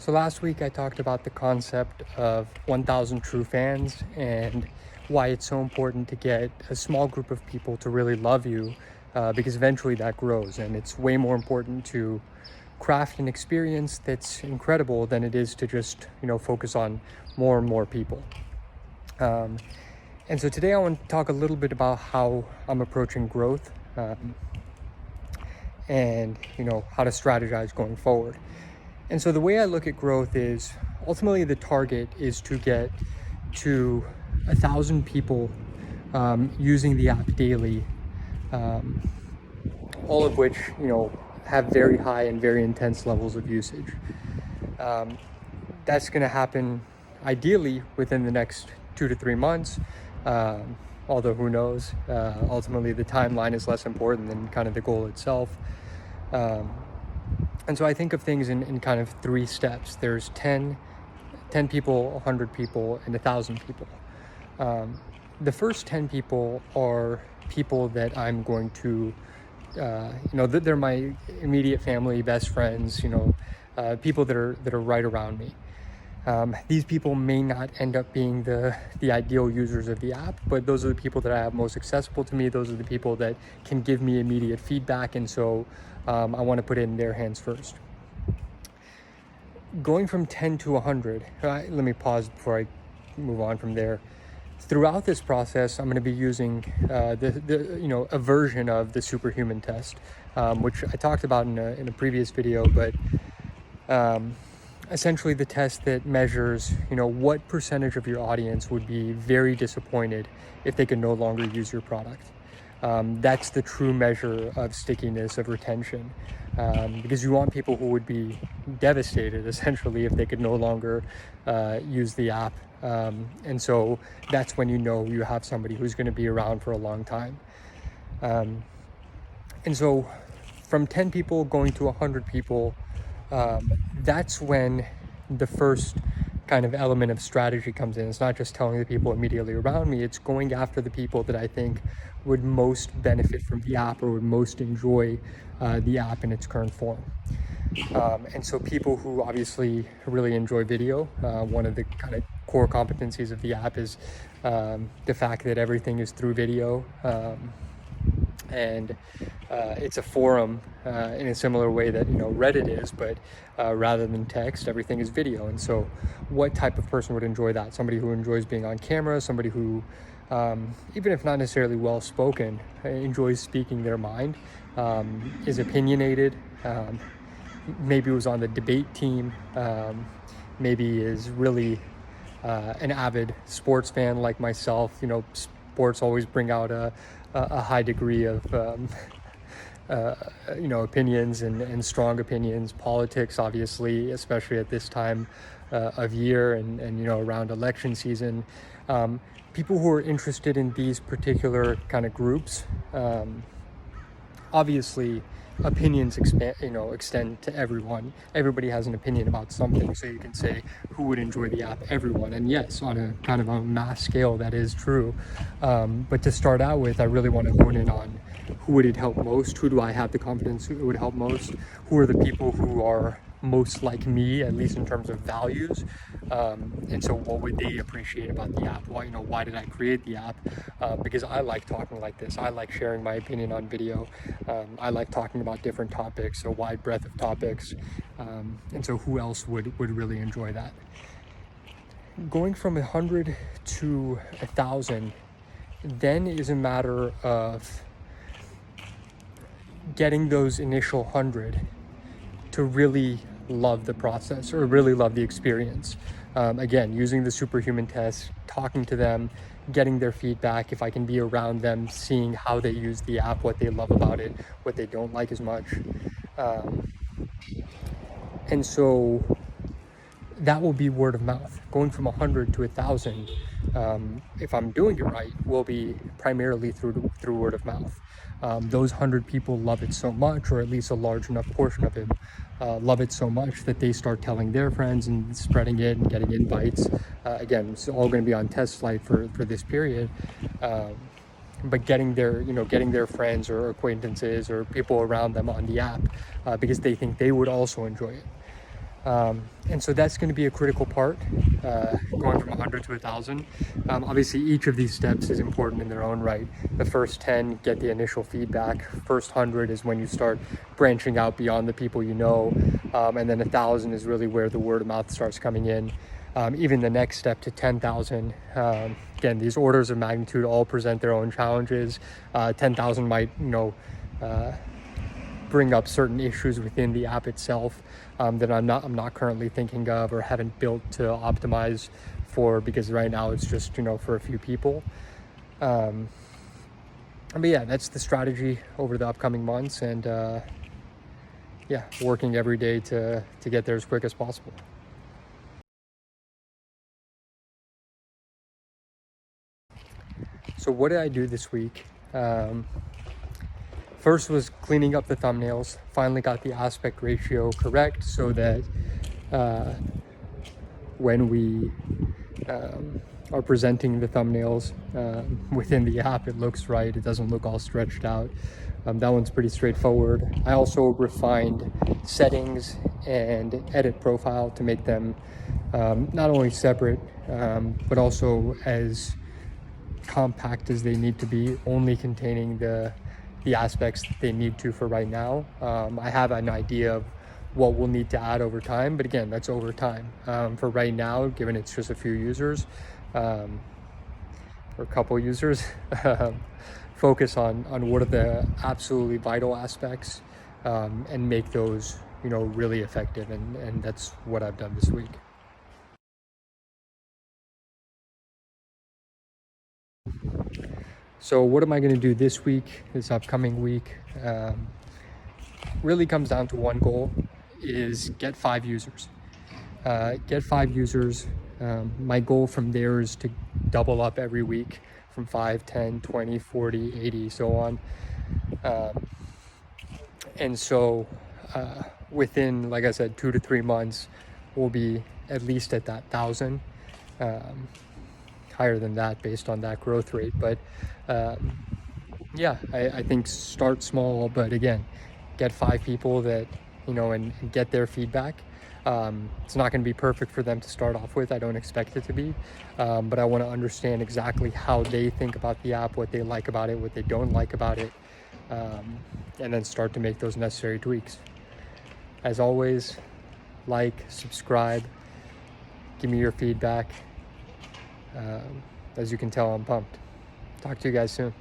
So last week I talked about the concept of 1,000 true fans and why it's so important to get a small group of people to really love you, because eventually that grows, and it's way more important to craft an experience that's incredible than it is to just focus on more and more people. Um, and so today I want to talk a little bit about how I'm approaching growth, and how to strategize going forward. And so the way I look at growth is ultimately the target is to get to 1,000 people using the app daily, um, all of which have very high and very intense levels of usage. Um, that's going to happen ideally within the next 2 to 3 months. Although who knows? Ultimately, the timeline is less important than kind of the goal itself. And so I think of things in kind of three steps. There's 10 people, 100 people, and 1,000 people. The first 10 people are people that I'm going to, they're my immediate family, best friends, people that are right around me. These people may not end up being the ideal users of the app, but those are the people that I have most accessible to me. Those are the people that can give me immediate feedback, and so I want to put it in their hands first. Going from 10 to 100, let me pause before I move on from there. Throughout this process, I'm going to be using a version of the superhuman test, which I talked about in a previous video, but essentially the test that measures, what percentage of your audience would be very disappointed if they could no longer use your product. That's the true measure of stickiness, of retention, because you want people who would be devastated essentially if they could no longer use the app. And so that's when you have somebody who's going to be around for a long time. And so from 10 people going to 100 people, that's when the first kind of element of strategy comes in. It's not just telling the people immediately around me, it's going after the people that I think would most benefit from the app or would most enjoy the app in its current form. And so people who obviously really enjoy video, one of the kind of core competencies of the app is the fact that everything is through video. And it's a forum in a similar way that Reddit is, but rather than text, everything is video. And so what type of person would enjoy that? Somebody who enjoys being on camera, somebody who even if not necessarily well spoken, enjoys speaking their mind, is opinionated, maybe was on the debate team, maybe is really an avid sports fan like myself. Sports always bring out a high degree of opinions and strong opinions. Politics, obviously, especially at this time of year and around election season. People who are interested in these particular kind of groups, obviously opinions extend to everyone. Everybody has an opinion about something, so you can say who would enjoy the app? Everyone. And yes, on a kind of a mass scale, that is true. But to start out with, I really want to hone in on who would it help most? Who do I have the confidence it would help most? Who are the people who are most like me, at least in terms of values? And so what would they appreciate about the app? Why did I create the app? Because I like talking like this. I like sharing my opinion on video. I like talking about different topics, a wide breadth of topics. And so who else would really enjoy that? Going from 100 to 1,000 then is a matter of getting those initial 100 to really love the process or really love the experience. Again, using the superhuman test, talking to them, getting their feedback, if I can be around them, seeing how they use the app, what they love about it, what they don't like as much. And so that will be word of mouth. Going from 100 to 1,000, if I'm doing it right, will be primarily through word of mouth. Those 100 people love it so much, or at least a large enough portion of it love it so much that they start telling their friends and spreading it and getting invites. Again, it's all going to be on test flight for this period. But getting their friends or acquaintances or people around them on the app because they think they would also enjoy it. And so that's going to be a critical part, going from 100 to 1,000. Obviously, each of these steps is important in their own right. The first 10 get the initial feedback. First 100 is when you start branching out beyond the people you know, and then 1,000 is really where the word of mouth starts coming in. Even the next step to 10,000. Again, these orders of magnitude all present their own challenges. 10,000 might, bring up certain issues within the app itself that I'm not currently thinking of or haven't built to optimize for, because right now it's just for a few people. But yeah, that's the strategy over the upcoming months, and yeah, working every day to get there as quick as possible. So what did I do this week? First was cleaning up the thumbnails. Finally got the aspect ratio correct so that when we are presenting the thumbnails within the app, it looks right. It doesn't look all stretched out. That one's pretty straightforward. I also refined settings and edit profile to make them not only separate, but also as compact as they need to be, only containing the aspects that they need to for right now. I have an idea of what we'll need to add over time, but again, that's over time. For right now, given it's just a few users, or a couple users, focus on what are the absolutely vital aspects, and make those really effective, and that's what I've done this week. So what am I going to do this week, this upcoming week? Really comes down to one goal, is get 5 users. Get 5 users. My goal from there is to double up every week from 5, 10, 20, 40, 80, so on. And so within, like I said, 2 to 3 months, we'll be at least at that 1,000. Higher than that based on that growth rate. But yeah, I think start small, but again, get 5 people that, and get their feedback. It's not going to be perfect for them to start off with. I don't expect it to be, but I want to understand exactly how they think about the app, what they like about it, what they don't like about it, and then start to make those necessary tweaks. As always, like, subscribe, give me your feedback. As you can tell, I'm pumped. Talk to you guys soon.